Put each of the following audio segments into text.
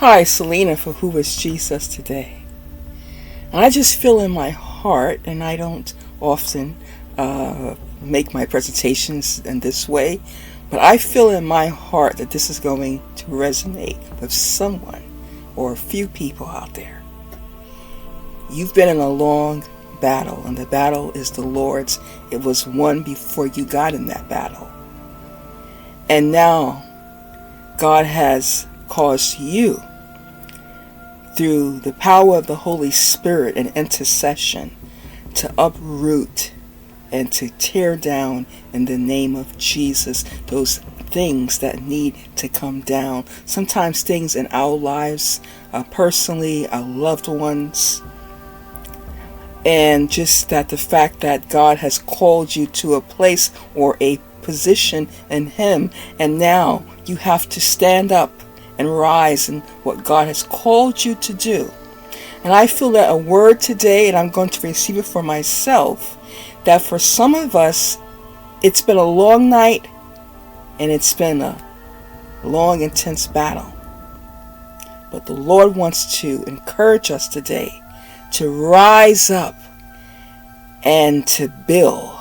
Hi, Selena for Who is Jesus Today. And I just feel in my heart, and I don't often make my presentations in this way, but I feel in my heart that this is going to resonate with someone or a few people out there. You've been in a long battle, and the battle is the Lord's. It was won before you got in that battle. And now God has caused you, through the power of the Holy Spirit and intercession, to uproot and to tear down in the name of Jesus those things that need to come down. Sometimes things in our lives, personally, our loved ones, and just that the fact that God has called you to a place or a position in Him, and now you have to stand up and rise in what God has called you to do. And I feel that a word today, and I'm going to receive it for myself, that for some of us, it's been a long night and it's been a long, intense battle. But the Lord wants to encourage us today to rise up and to build.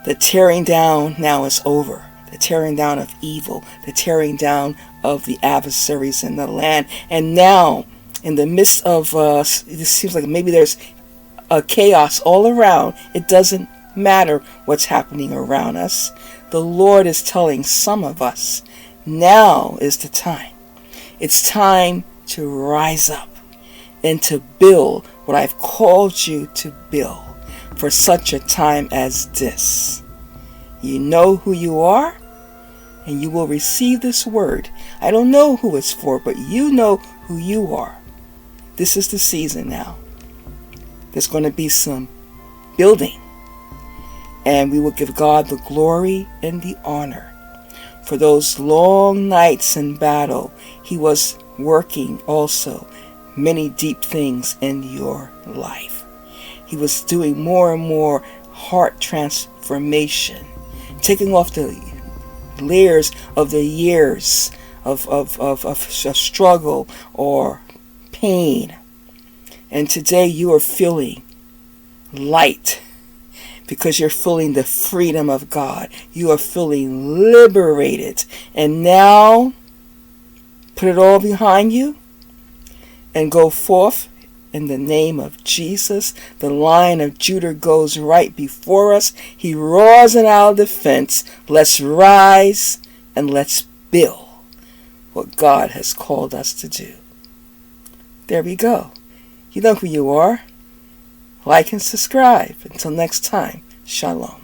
The tearing down now is over. The tearing down of evil, the tearing down of the adversaries in the land. And now, in the midst of, it seems like maybe there's a chaos all around. It doesn't matter what's happening around us. The Lord is telling some of us, now is the time. It's time to rise up and to build what I've called you to build for such a time as this. You know who you are, and you will receive this word. I don't know who it's for, but you know who you are. This is the season now. There's going to be some building, and we will give God the glory and the honor. For those long nights in battle, He was working also many deep things in your life. He was doing more and more heart transformation, taking off the layers of the years of struggle or pain. And today you are feeling light because you're feeling the freedom of God. You are feeling liberated. And now put it all behind you and go forth in the name of Jesus. The Lion of Judah goes right before us. He roars in our defense. Let's rise and let's build what God has called us to do. There we go. You know who you are. Like and subscribe. Until next time, Shalom.